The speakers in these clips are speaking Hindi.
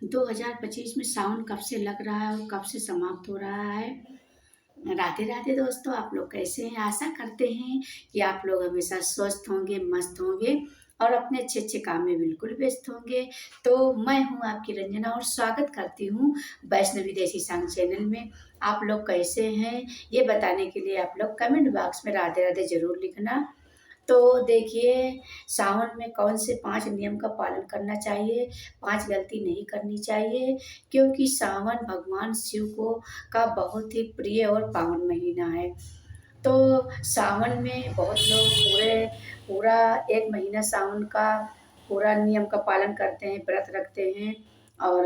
2025 में सावन कब से लग रहा है और कब से समाप्त हो रहा है। राधे राधे दोस्तों, आप लोग कैसे हैं? आशा करते हैं कि आप लोग हमेशा स्वस्थ होंगे, मस्त होंगे और अपने अच्छे अच्छे काम में बिल्कुल व्यस्त होंगे। तो मैं हूँ आपकी रंजना और स्वागत करती हूँ वैष्णवी देसी सांग चैनल में। आप लोग कैसे हैं ये बताने के लिए आप लोग कमेंट बॉक्स में राधे राधे जरूर लिखना। तो देखिए, सावन में कौन से 5 नियम का पालन करना चाहिए, 5 गलती नहीं करनी चाहिए, क्योंकि सावन भगवान शिव को का बहुत ही प्रिय और पावन महीना है। तो सावन में बहुत लोग पूरा 1 महीना सावन का पूरा नियम का पालन करते हैं, व्रत रखते हैं और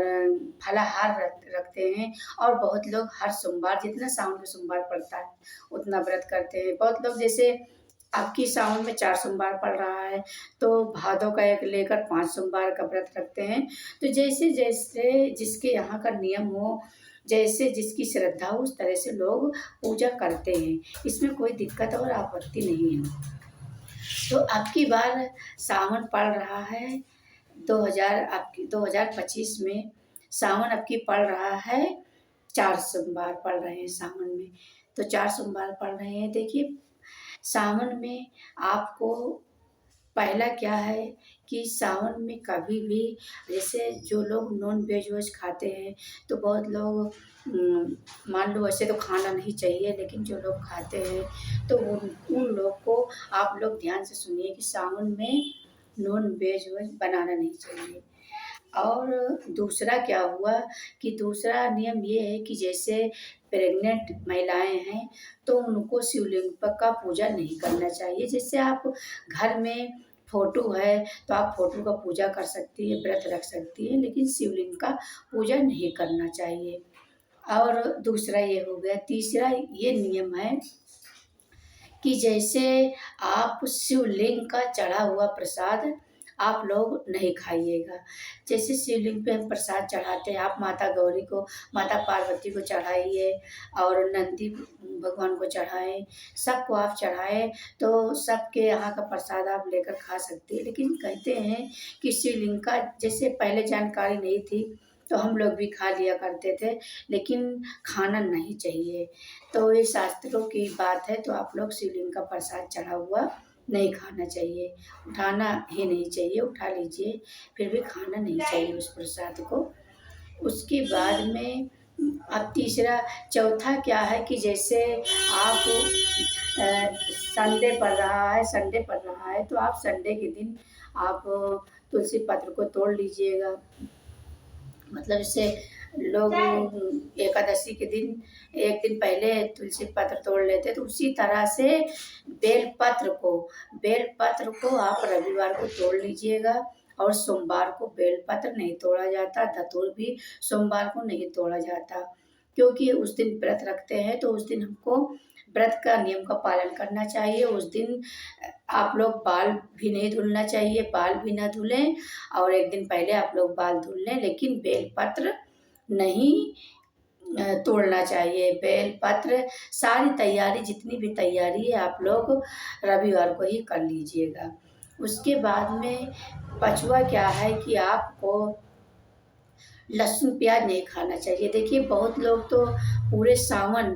फलाहार रखते हैं। और बहुत लोग हर सोमवार, जितना सावन में सोमवार पड़ता है उतना व्रत करते हैं। बहुत लोग जैसे आपकी सावन में 4 सोमवार पड़ रहा है, तो भादों का एक लेकर 5 सोमवार का व्रत रखते हैं। तो जैसे-जैसे जिसके यहाँ का नियम हो, जैसे जिसकी श्रद्धा हो, उस तरह से लोग पूजा करते हैं। इसमें कोई दिक्कत और आपत्ति नहीं है। तो अब की बार सावन पड़ रहा है 2025 में सावन अब की पड़ रहा है, 4 सोमवार पड़ रहे हैं सावन में। तो 4 सोमवार पड़ रहे हैं। देखिए, सावन में आपको पहला क्या है कि सावन में कभी भी, जैसे जो लोग नॉन वेज खाते हैं, तो बहुत लोग मान लो वैसे तो खाना नहीं चाहिए, लेकिन जो लोग खाते हैं तो उन लोग को आप लोग ध्यान से सुनिए कि सावन में नॉन वेज बनाना नहीं चाहिए। और दूसरा क्या हुआ कि दूसरा नियम ये है कि जैसे प्रेग्नेंट महिलाएँ हैं, तो उनको शिवलिंग का पूजा नहीं करना चाहिए। जैसे आप घर में फ़ोटो है, तो आप फ़ोटो का पूजा कर सकती हैं, व्रत रख सकती हैं, लेकिन शिवलिंग का पूजा नहीं करना चाहिए। और दूसरा ये हो गया। तीसरा ये नियम है कि जैसे आप शिवलिंग का चढ़ा हुआ प्रसाद आप लोग नहीं खाइएगा। जैसे शिवलिंग पे हम प्रसाद चढ़ाते हैं, आप माता गौरी को, माता पार्वती को चढ़ाइए और नंदी भगवान को चढ़ाएँ, सबको आप चढ़ाएँ, तो सबके यहाँ का प्रसाद आप लेकर खा सकते हैं। लेकिन कहते हैं कि शिवलिंग का, जैसे पहले जानकारी नहीं थी, तो हम लोग भी खा लिया करते थे, लेकिन खाना नहीं चाहिए। तो ये शास्त्रों की बात है, तो आप लोग शिवलिंग का प्रसाद चढ़ा हुआ नहीं खाना चाहिए, उठाना ही नहीं चाहिए। उठा लीजिए, फिर भी खाना नहीं चाहिए उस प्रसाद को। उसके बाद में अब तीसरा चौथा क्या है कि जैसे आप संडे पड़ रहा है, तो आप संडे के दिन आप तुलसी पत्र को तोड़ लीजिएगा। मतलब जैसे लोग एकादशी के दिन 1 दिन पहले तुलसी पत्र तोड़ लेते, तो उसी तरह से बेल पत्र को आप रविवार को तोड़ लीजिएगा। और सोमवार को बेल पत्र नहीं तोड़ा जाता, धतूर भी सोमवार को नहीं तोड़ा जाता, क्योंकि उस दिन व्रत रखते हैं, तो उस दिन हमको व्रत का नियम का पालन करना चाहिए। उस दिन आप लोग बाल भी नहीं धुलना चाहिए, बाल भी ना धुलें, और 1 दिन पहले आप लोग बाल धुल लें, लेकिन बेलपत्र नहीं तोड़ना चाहिए। बेलपत्र, सारी तैयारी, जितनी भी तैयारी है आप लोग रविवार को ही कर लीजिएगा। उसके बाद में पाँचवा क्या है कि आपको लहसुन प्याज नहीं खाना चाहिए। देखिए, बहुत लोग तो पूरे सावन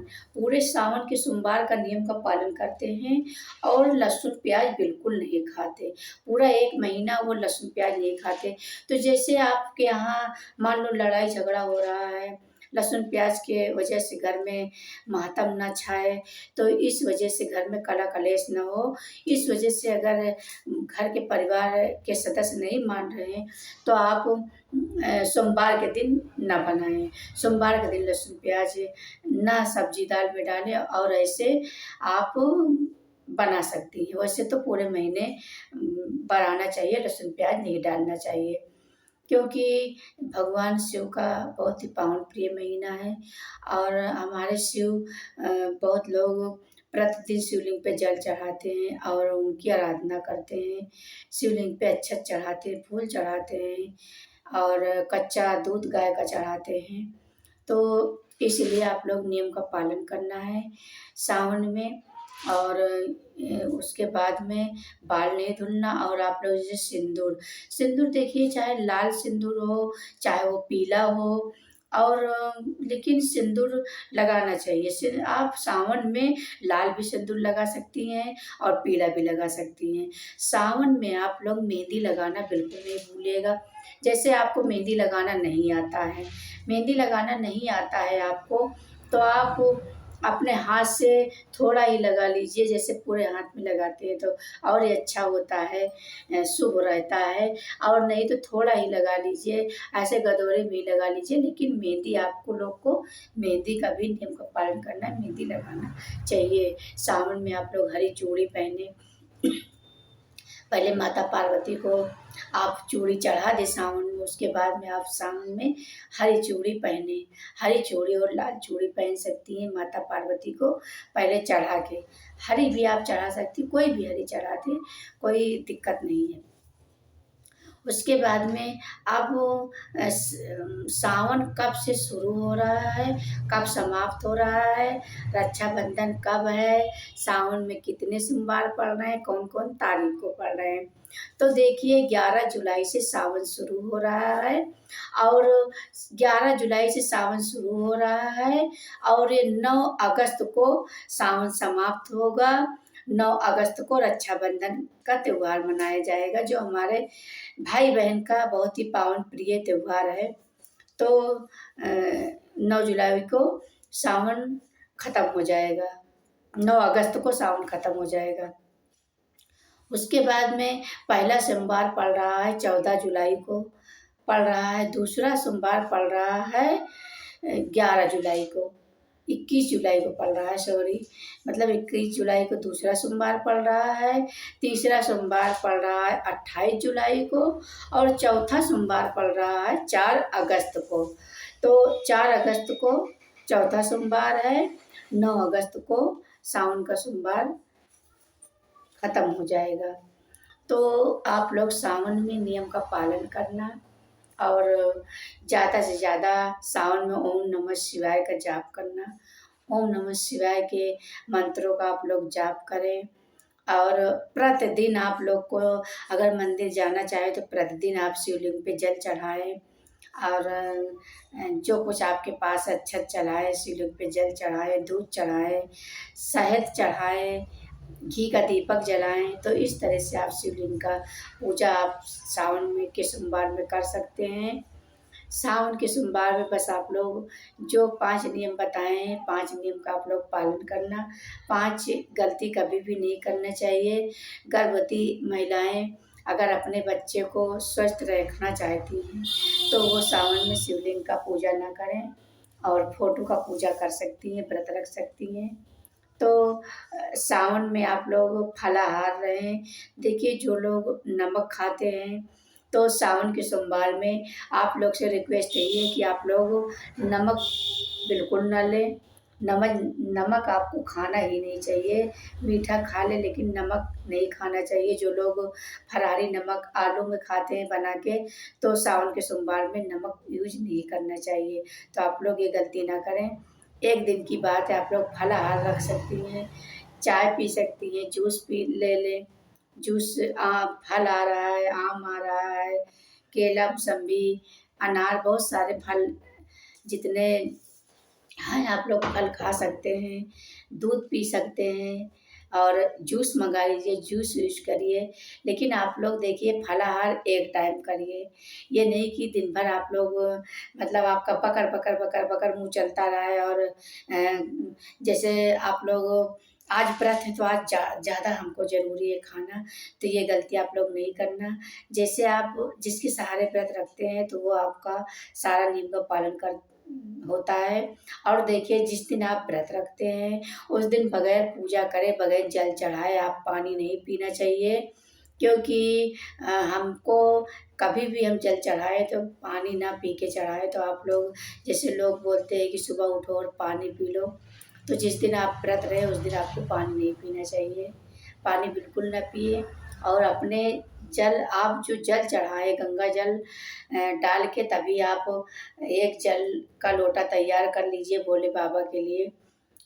के सोमवार का नियम का पालन करते हैं और लहसुन प्याज बिल्कुल नहीं खाते। पूरा 1 महीना वो लहसुन प्याज नहीं खाते। तो जैसे आपके यहाँ मान लो लड़ाई झगड़ा हो रहा है, लहसुन प्याज के वजह से घर में मातम ना छाए, तो इस वजह से घर में कलह कलेश ना हो, इस वजह से अगर घर के परिवार के सदस्य नहीं मान रहे हैं, तो आप सोमवार के दिन ना बनाएँ। सोमवार के दिन लहसुन प्याज ना सब्जी दाल में डालें, और ऐसे आप बना सकती हैं। वैसे तो पूरे महीने बनाना चाहिए, लहसुन प्याज नहीं डालना चाहिए, क्योंकि भगवान शिव का बहुत ही पावन प्रिय महीना है। और हमारे शिव बहुत लोग प्रतिदिन शिवलिंग पे जल चढ़ाते हैं और उनकी आराधना करते हैं। शिवलिंग पे अक्षत चढ़ाते हैं, फूल चढ़ाते हैं और कच्चा दूध गाय का चढ़ाते हैं। तो इसलिए आप लोग नियम का पालन करना है। सावन में और उसके बाद में बाल नहीं धुलना। और आप लोग जैसे सिंदूर, सिंदूर देखिए चाहे लाल सिंदूर हो, चाहे वो पीला हो, और लेकिन सिंदूर लगाना चाहिए। आप सावन में लाल भी सिंदूर लगा सकती हैं और पीला भी लगा सकती हैं। सावन में आप लोग मेहंदी लगाना बिल्कुल नहीं भूलिएगा। जैसे आपको मेहंदी लगाना नहीं आता है, मेहंदी लगाना नहीं आता है आपको, तो आप अपने हाथ से थोड़ा ही लगा लीजिए, जैसे पूरे हाथ में लगाते हैं तो और ये अच्छा होता है, शुभ रहता है। और नहीं तो थोड़ा ही लगा लीजिए, ऐसे गदौरे में ही लगा लीजिए। लेकिन मेहंदी आपको लोग को मेहंदी का भी नियम का पालन करना है, मेहंदी लगाना चाहिए। सावन में आप लोग हरी चूड़ी पहने। पहले माता पार्वती को आप चूड़ी चढ़ा दें सावन में, उसके बाद में आप सावन में हरी चूड़ी पहने। हरी चूड़ी और लाल चूड़ी पहन सकती हैं माता पार्वती को पहले चढ़ा के। हरी भी आप चढ़ा सकती, कोई भी हरी चढ़ा दें, कोई दिक्कत नहीं है। उसके बाद में अब सावन कब से शुरू हो रहा है, कब समाप्त हो रहा है, रक्षाबंधन कब है, सावन में कितने सोमवार पड़ रहे हैं, कौन कौन तारीख को पड़ रहे हैं। तो देखिए 11 जुलाई से सावन शुरू हो रहा है, और 11 जुलाई से सावन शुरू हो रहा है, और ये 9 अगस्त को सावन समाप्त होगा। 9 अगस्त को रक्षाबंधन का त्योहार मनाया जाएगा, जो हमारे भाई बहन का बहुत ही पावन प्रिय त्योहार है। तो 9 जुलाई को सावन खत्म हो जाएगा, 9 अगस्त को सावन खत्म हो जाएगा। उसके बाद में पहला सोमवार पड़ रहा है 14 जुलाई को पड़ रहा है, दूसरा सोमवार पड़ रहा है 11 जुलाई को, 21 जुलाई को पड़ रहा है, सॉरी, मतलब 21 जुलाई को दूसरा सोमवार पड़ रहा है, तीसरा सोमवार पड़ रहा है 28 जुलाई को, और चौथा सोमवार पड़ रहा है 4 अगस्त को। तो 4 अगस्त को चौथा सोमवार है, 9 अगस्त को सावन का सोमवार खत्म हो जाएगा। तो आप लोग सावन में नियम का पालन करना, और ज़्यादा से ज़्यादा सावन में ओम नमः शिवाय का जाप करना। ओम नमः शिवाय के मंत्रों का आप लोग जाप करें। और प्रतिदिन आप लोग को अगर मंदिर जाना चाहे तो प्रतिदिन आप शिवलिंग पे जल चढ़ाएं, और जो कुछ आपके पास अक्षत चढ़ाएं, शिवलिंग पे जल चढ़ाएं, दूध चढ़ाएं, शहद चढ़ाएं, घी का दीपक जलाएं। तो इस तरह से आप शिवलिंग का पूजा आप सावन में के सोमवार में कर सकते हैं। सावन के सोमवार में बस आप लोग जो 5 नियम बताए हैं, 5 नियम का आप लोग पालन करना। 5 गलती कभी भी नहीं करना चाहिए। गर्भवती महिलाएं अगर अपने बच्चे को स्वस्थ रखना चाहती हैं तो वो सावन में शिवलिंग का पूजा ना करें, और फोटो का पूजा कर सकती हैं, व्रत रख सकती हैं। तो सावन में आप लोग फलाहार रहें। देखिए जो लोग नमक खाते हैं, तो सावन के सोमवार में आप लोग से रिक्वेस्ट यही है कि आप लोग नमक बिल्कुल ना लें। नमक नमक आपको खाना ही नहीं चाहिए। मीठा खा लें लेकिन नमक नहीं खाना चाहिए। जो लोग फरारी नमक आलू में खाते हैं बना के, तो सावन के सोमवार में नमक यूज नहीं करना चाहिए। तो आप लोग ये गलती ना करें। एक दिन की बात है, आप लोग फलाहार रख सकती हैं, चाय पी सकती हैं, जूस पी ले लें। जूस फल आ रहा है, आम आ रहा है, केला, मौसम्बी, अनार, बहुत सारे फल जितने हैं आप लोग फल खा सकते हैं, दूध पी सकते हैं, और जूस मंगा लीजिए, जूस यूज करिए। लेकिन आप लोग देखिए फलाहार एक टाइम करिए। ये नहीं कि दिन भर आप लोग मतलब आपका पकड़ पकड़ पकड़ पकड़ मुँह चलता रहा है, और जैसे आप लोग आज व्रत है तो आज ज़्यादा हमको ज़रूरी है खाना, तो ये गलती आप लोग नहीं करना। जैसे आप जिसके सहारे व्रत रखते हैं तो वो आपका सारा नियम का पालन कर होता है। और देखिए जिस दिन आप व्रत रखते हैं उस दिन बगैर पूजा करे, बगैर जल चढ़ाए आप पानी नहीं पीना चाहिए। क्योंकि हमको कभी भी हम जल चढ़ाए तो पानी ना पी के चढ़ाए। तो आप लोग जैसे लोग बोलते हैं कि सुबह उठो और पानी पी लो, तो जिस दिन आप व्रत रहे उस दिन आपको पानी नहीं पीना चाहिए। पानी बिल्कुल ना पिए। और अपने जल आप जो जल चढ़ाए गंगा जल डाल के तभी आप एक जल का लोटा तैयार कर लीजिए भोले बाबा के लिए,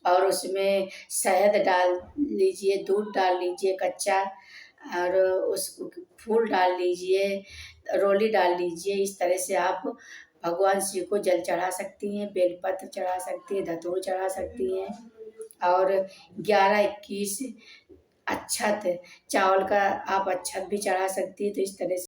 और उसमें शहद डाल लीजिए, दूध डाल लीजिए कच्चा, और उस फूल डाल लीजिए, रोली डाल लीजिए। इस तरह से आप भगवान शिव को जल चढ़ा सकती हैं, बेलपत्र चढ़ा सकती हैं, धतूर चढ़ा सकती हैं, और 11-21 अक्षत चावल का आप अक्षत भी चढ़ा सकती हैं। तो इस तरह से